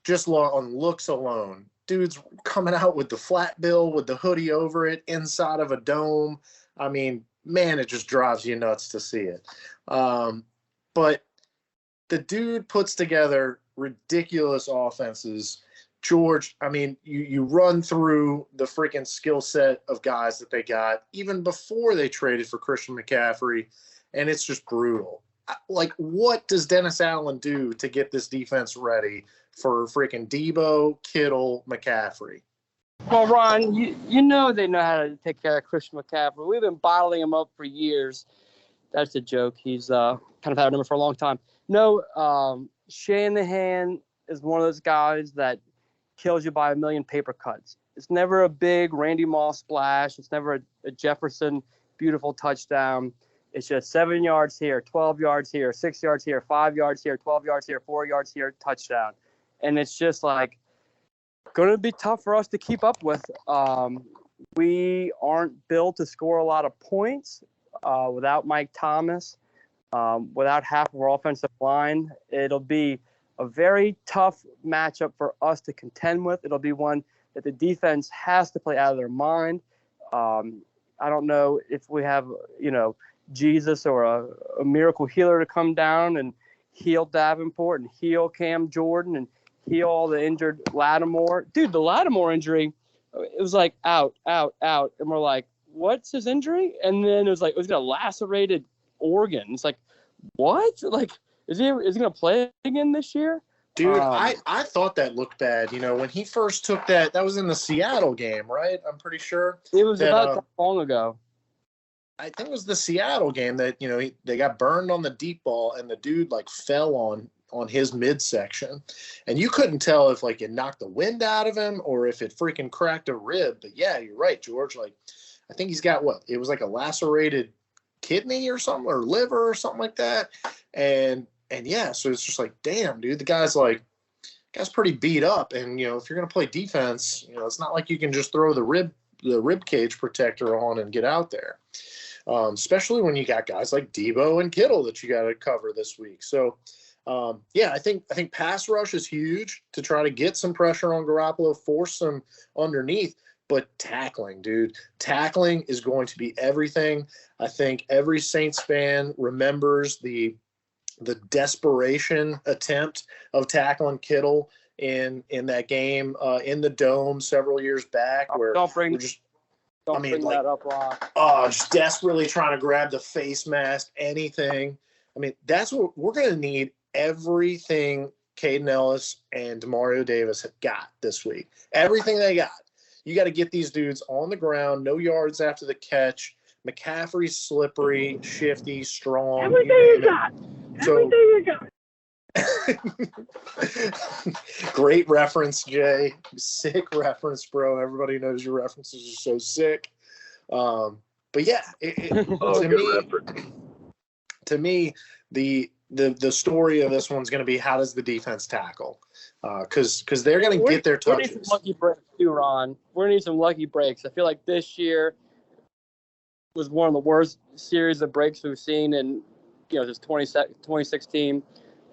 Speaker 1: Just on looks alone, dude's coming out with the flat bill with the hoodie over it inside of a dome. I mean, man, it just drives you nuts to see it. But the dude puts together ridiculous offenses. George, I mean, you run through the freaking skill set of guys that they got even before they traded for Christian McCaffrey, and it's just brutal. Like, what does Dennis Allen do to get this defense ready for freaking Debo, Kittle, McCaffrey?
Speaker 2: Well, Ron, you know they know how to take care of Christian McCaffrey. We've been bottling him up for years. That's a joke. He's kind of had a number for a long time. No, Shanahan is one of those guys that kills you by a million paper cuts. It's never a big Randy Moss splash. It's never a Jefferson beautiful touchdown. It's just 7 yards here, 12 yards here, 6 yards here, 5 yards here, 12 yards here, 4 yards here, touchdown. And it's just like going to be tough for us to keep up with. We aren't built to score a lot of points without Mike Thomas, without half of our offensive line. It'll be a very tough matchup for us to contend with. It'll be one that the defense has to play out of their mind. I don't know if we have, Jesus or a miracle healer to come down and heal Davenport and heal Cam Jordan and heal all the injured Lattimore. Dude, the Lattimore injury, it was like out. And we're like, what's his injury? And then it was got a lacerated organ. It's like, what? Like, is he going to play again this year?
Speaker 1: Dude, I thought that looked bad. When he first took that was in the Seattle game, right? I'm pretty sure.
Speaker 2: It was about that long ago.
Speaker 1: I think it was the Seattle game that, they got burned on the deep ball and the dude fell on his midsection. And you couldn't tell if it knocked the wind out of him or if it freaking cracked a rib. But yeah, you're right, George. I think he's got it was a lacerated kidney or something, or liver or something like that. And yeah, so it's just damn, dude, the guy's pretty beat up. And, if you're going to play defense, it's not like you can just throw the rib cage protector on and get out there. Especially when you got guys like Debo and Kittle that you got to cover this week. So, Yeah, I think pass rush is huge to try to get some pressure on Garoppolo, force him underneath. But tackling, dude, tackling is going to be everything. I think every Saints fan remembers the desperation attempt of tackling Kittle in that game in the Dome several years back, where
Speaker 2: Don't bring that up, Ron.
Speaker 1: just desperately trying to grab the face mask, anything. I mean, that's what we're going to need. Everything Caden Ellis and Demario Davis have got this week. Everything they got. You got to get these dudes on the ground, no yards after the catch. McCaffrey's slippery, shifty, strong.
Speaker 3: Everything you got. Everything you got.
Speaker 1: Great reference, Jay. Sick reference, bro. Everybody knows your references are so sick. But yeah, to me, the story of this one's going to be, how does the defense tackle? Because they're going to get their touches.
Speaker 2: We need some lucky breaks too, Ron. We're going to need some lucky breaks. I feel like this year was one of the worst series of breaks we've seen in, this 2016.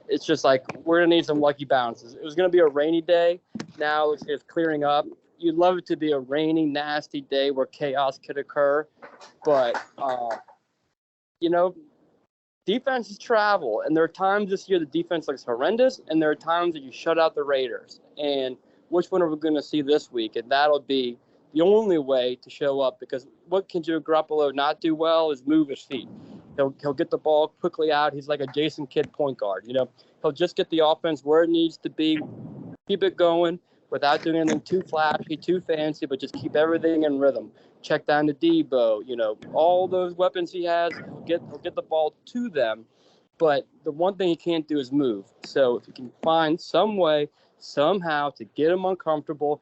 Speaker 2: It's just like, we're going to need some lucky bounces. It was going to be a rainy day. Now it's clearing up. You'd love it to be a rainy, nasty day where chaos could occur. But, defenses travel, and there are times this year the defense looks horrendous, and there are times that you shut out the Raiders. And which one are we going to see this week? And that'll be the only way to show up, because what can Jimmy Garoppolo not do well is move his feet. He'll get the ball quickly out. He's like a Jason Kidd point guard. He'll just get the offense where it needs to be, keep it going without doing anything too flashy, too fancy, but just keep everything in rhythm. Check down to Debo, all those weapons he has, he'll get the ball to them. But the one thing he can't do is move. So if you can find some way, somehow, to get him uncomfortable,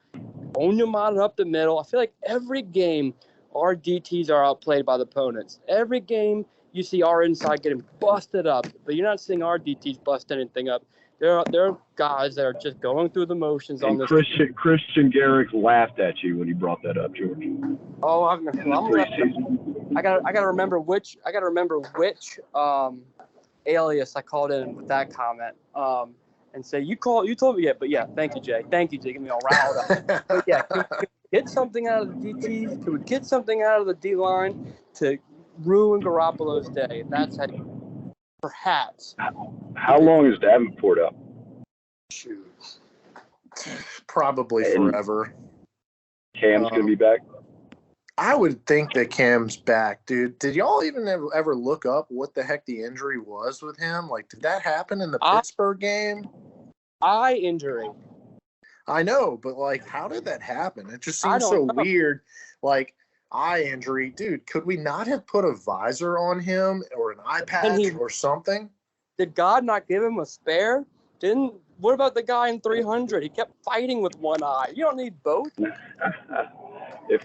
Speaker 2: own him out up the middle. I feel like every game our DTs are outplayed by the opponents. Every game you see our inside getting busted up, but you're not seeing our DTs bust anything up. There are guys that are just going through the motions on this.
Speaker 3: Christian Garrick laughed at you when you brought that up, George.
Speaker 2: Oh, I gotta remember which alias I called in with that comment. And say you told me, but yeah, thank you, Jay. Get me all riled up. But yeah, can we get something out of the DTs? Can we get something out of the D line to ruin Garoppolo's day? And that's how perhaps.
Speaker 3: How long is Davenport up?
Speaker 1: Shoot. Probably forever.
Speaker 3: Cam's going to be back?
Speaker 1: I would think that Cam's back, dude. Did y'all even ever look up what the heck the injury was with him? Like, did that happen in the Pittsburgh game?
Speaker 2: Eye injury.
Speaker 1: I know, but, like, how did that happen? It just seems so weird. Like, eye injury. Dude, could we not have put a visor on him or an eye patch or something?
Speaker 2: Did God not give him a spare? What about the guy in 300? He kept fighting with one eye. You don't need both.
Speaker 3: If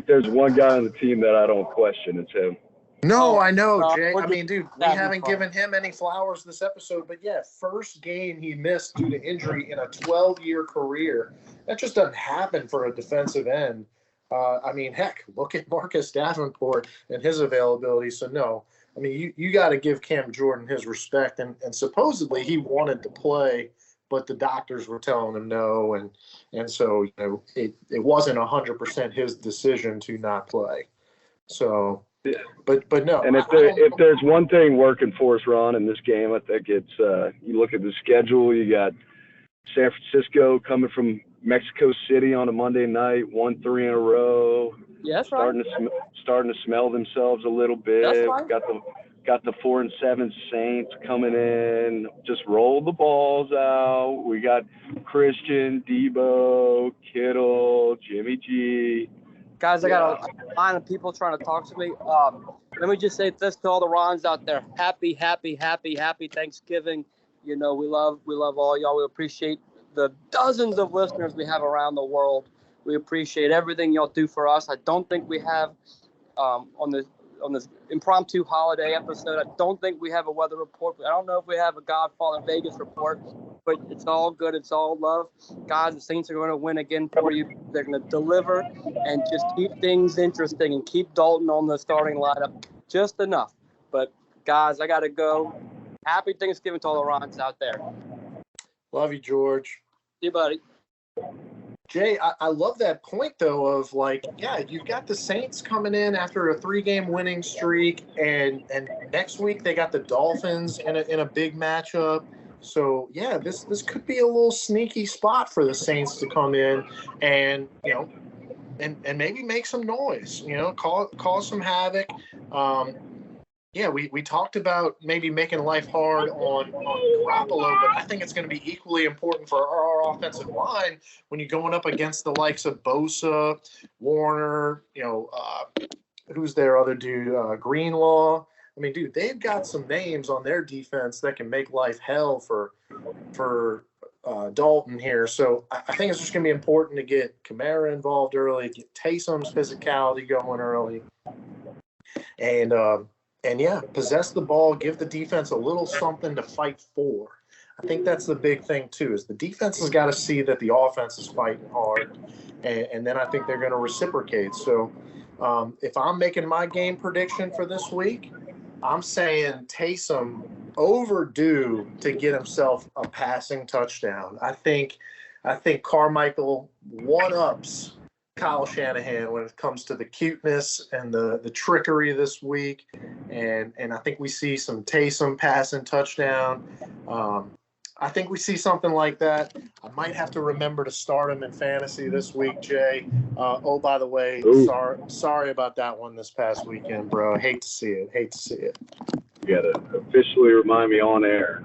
Speaker 3: there's one guy on the team that I don't question, it's him.
Speaker 1: No, I know, Jay. I mean, dude, we haven't given him any flowers this episode, but yeah, first game he missed due to injury in a 12-year career. That just doesn't happen for a defensive end. I mean, heck, look at Marcus Davenport and his availability. So, no, I mean, you got to give Cam Jordan his respect. And supposedly he wanted to play, but the doctors were telling him no. And so, it wasn't 100% his decision to not play. So, but no.
Speaker 3: And if there's one thing working for us, Ron, in this game, I think it's you look at the schedule, you got San Francisco coming from Mexico City on a Monday night, 1-3 in a row.
Speaker 2: Yeah, that's right.
Speaker 3: Starting to smell themselves a little bit.
Speaker 2: That's right.
Speaker 3: Got the 4-7 Saints coming in. Just roll the balls out. We got Christian, Debo, Kittle, Jimmy G.
Speaker 2: Guys, I got a line of people trying to talk to me. Let me just say this to all the Rons out there: happy Thanksgiving. We love all y'all. We appreciate the dozens of listeners we have around the world. We appreciate everything y'all do for us. I don't think we have on this impromptu holiday episode, I don't think we have a weather report. I don't know if we have a Godfather Vegas report, but it's all good. It's all love. Guys, the Saints are going to win again for you. They're going to deliver and just keep things interesting and keep Dalton on the starting lineup just enough. But, guys, I got to go. Happy Thanksgiving to all the Rons out there.
Speaker 1: Love you, George.
Speaker 2: See you, buddy.
Speaker 1: Jay, I love that point, though, of like, yeah, you've got the Saints coming in after a 3-game winning streak, and next week they got the Dolphins in a big matchup. So, yeah, this could be a little sneaky spot for the Saints to come in and, and maybe make some noise, cause some havoc. Yeah, we talked about maybe making life hard on Garoppolo, but I think it's going to be equally important for our offensive line when you're going up against the likes of Bosa, Warner, who's their other dude, Greenlaw. I mean, dude, they've got some names on their defense that can make life hell for Dalton here. So I think it's just going to be important to get Kamara involved early, get Taysom's physicality going early, and yeah, possess the ball, give the defense a little something to fight for. I think that's the big thing too, is the defense has got to see that the offense is fighting hard, and then I think they're going to reciprocate. So if I'm making my game prediction for this week, I'm saying Taysom overdue to get himself a passing touchdown. I think Carmichael one-ups Kyle Shanahan when it comes to the cuteness and the trickery this week. And I think we see some Taysom passing touchdown. I think we see something like that. I might have to remember to start him in fantasy this week, Jay. Oh, by the way, sorry about that one this past weekend, bro. Hate to see it.
Speaker 3: You got to officially remind me on air.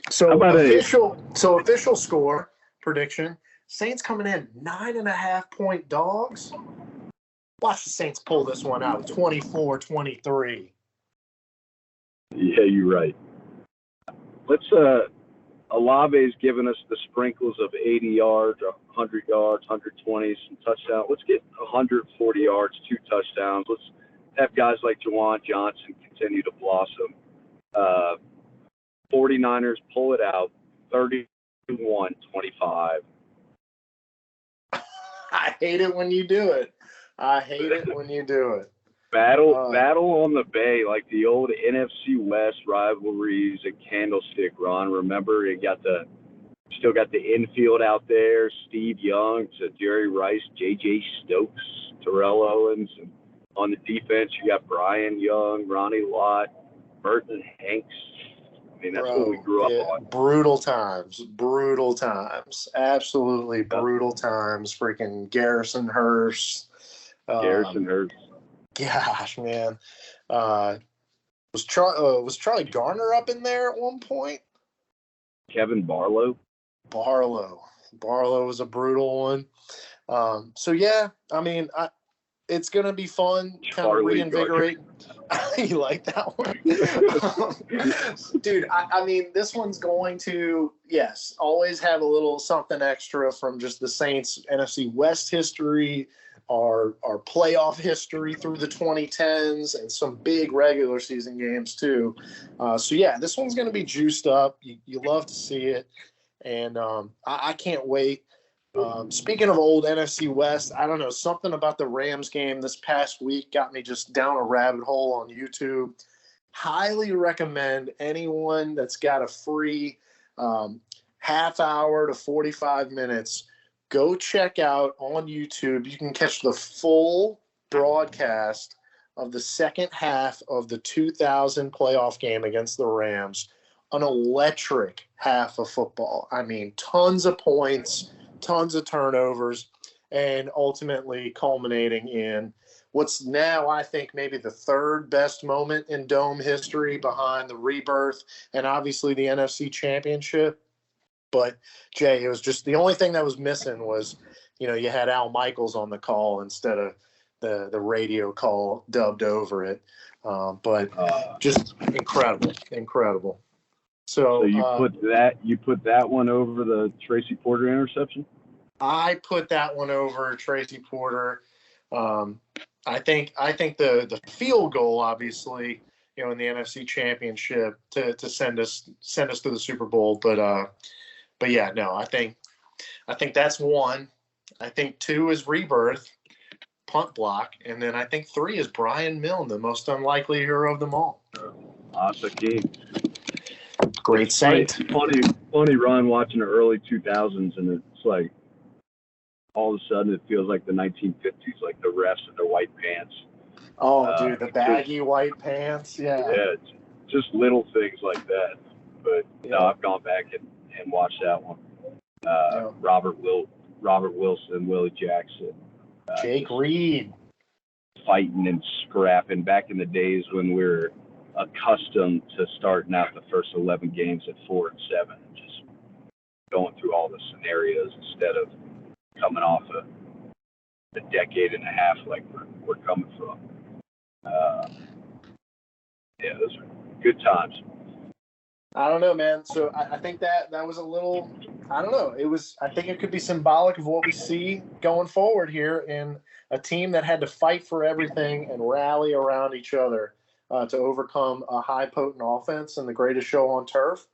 Speaker 1: So official score prediction. Saints coming in 9.5-point dogs. Watch the Saints pull this one out, 24-23.
Speaker 3: Yeah, you're right. Let's Olave's given us the sprinkles of 80 yards, 100 yards, 120, some touchdowns. Let's get 140 yards, 2 touchdowns. Let's have guys like Juwan Johnson continue to blossom. 49ers pull it out, 31-25.
Speaker 1: I hate it when you do it.
Speaker 3: Battle on the Bay, like the old NFC West rivalries at Candlestick Run. Remember, still got the infield out there. Steve Young to Jerry Rice, J.J. Stokes, Terrell Owens. And on the defense, you got Brian Young, Ronnie Lott, Burton Hanks. I mean, that's what we grew up on.
Speaker 1: Brutal times. Absolutely brutal times. Freaking Garrison Hurst. Gosh, man. Was Charlie Garner up in there at one point?
Speaker 3: Kevin Barlow.
Speaker 1: Barlow was a brutal one. So, yeah, I mean, it's going to be fun, kind of reinvigorate. You like that one? Dude, I mean, this one's going to, yes, always have a little something extra from just the Saints NFC West history, our playoff history through the 2010s, and some big regular season games too. So, yeah, this one's going to be juiced up. You love to see it, and I can't wait. Speaking of old NFC West, I don't know, something about the Rams game this past week got me just down a rabbit hole on YouTube. Highly recommend anyone that's got a free half hour to 45 minutes, go check out on YouTube. You can catch the full broadcast of the second half of the 2000 playoff game against the Rams. An electric half of football. I mean, tons of points, tons of turnovers, and ultimately culminating in what's now, I think, maybe the third best moment in Dome history behind the rebirth and obviously the NFC Championship. But, Jay, it was just the only thing that was missing was, you had Al Michaels on the call instead of the radio call dubbed over it. But just incredible. So
Speaker 3: you put that one over the Tracy Porter interception?
Speaker 1: I put that one over Tracy Porter. I think the field goal, obviously, in the NFC Championship to send us to the Super Bowl. But yeah, no, I think that's one. I think 2 is Rebirth, punt block, and then I think 3 is Brian Milne, the most unlikely hero of them all.
Speaker 3: Awesome game.
Speaker 1: Great saint.
Speaker 3: Funny run watching the early 2000s, and it's like all of a sudden it feels like the 1950s, like the refs in their white pants.
Speaker 1: Oh, dude, the baggy white pants. Yeah.
Speaker 3: Yeah, just little things like that. But no, I've gone back and watched that one. Robert Wilson, Willie Jackson,
Speaker 1: Jake Reed,
Speaker 3: fighting and scrapping back in the days when we were accustomed to starting out the first 11 games at 4-7, and just going through all the scenarios instead of coming off a decade and a half like we're coming from. Yeah, those are good times.
Speaker 1: I don't know, man. So I think that was a little, I don't know. I think it could be symbolic of what we see going forward here in a team that had to fight for everything and rally around each other to overcome a high potent offense and the greatest show on turf.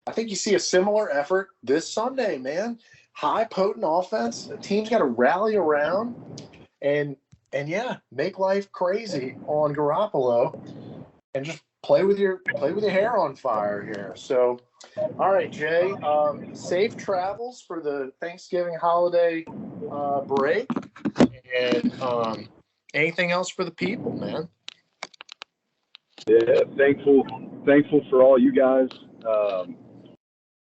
Speaker 1: I think you see a similar effort this Sunday, man. High potent offense. The team's got to rally around and yeah, make life crazy on Garoppolo and just play with your hair on fire here. So, all right, Jay, safe travels for the Thanksgiving holiday break. And anything else for the people, man?
Speaker 3: Yeah, thankful for all you guys.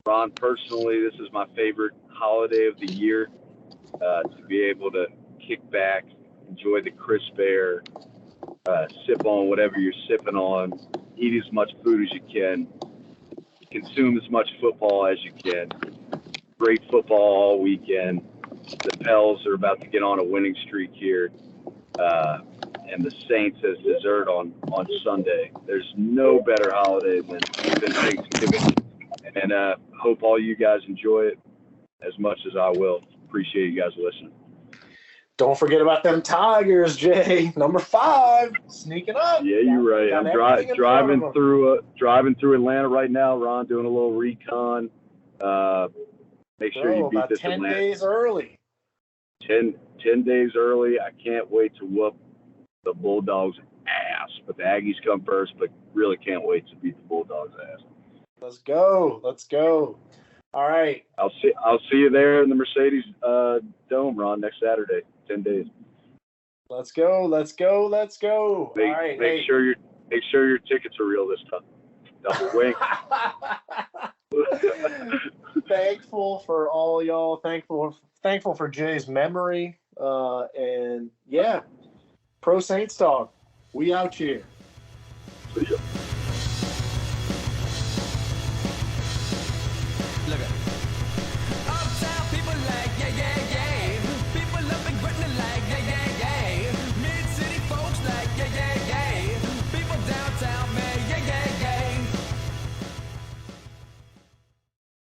Speaker 3: Ron, personally, this is my favorite holiday of the year. To be able to kick back, enjoy the crisp air, sip on whatever you're sipping on, eat as much food as you can, consume as much football as you can. Great football all weekend. The Pels are about to get on a winning streak here, and the Saints as dessert on Sunday. There's no better holiday than Thanksgiving, and hope all you guys enjoy it as much as I will. Appreciate you guys listening.
Speaker 1: Don't forget about them Tigers, Jay. Number 5, sneaking up.
Speaker 3: Yeah, you're right. I'm driving through Atlanta right now, Ron, doing a little recon. Make sure you beat
Speaker 1: about
Speaker 3: this
Speaker 1: 10
Speaker 3: Atlanta.
Speaker 1: days early.
Speaker 3: 10 days early. I can't wait to whoop the Bulldogs' ass. But the Aggies come first, but really can't wait to beat the Bulldogs' ass.
Speaker 1: Let's go. All right.
Speaker 3: I'll see you there in the Mercedes Dome, Ron, next Saturday. 10 days.
Speaker 1: Let's go. All right.
Speaker 3: Make sure your tickets are real this time. Double wink.
Speaker 1: Thankful for all y'all. Thankful for Jay's memory. And yeah, Pro Saints Talk. We out here.
Speaker 3: See ya.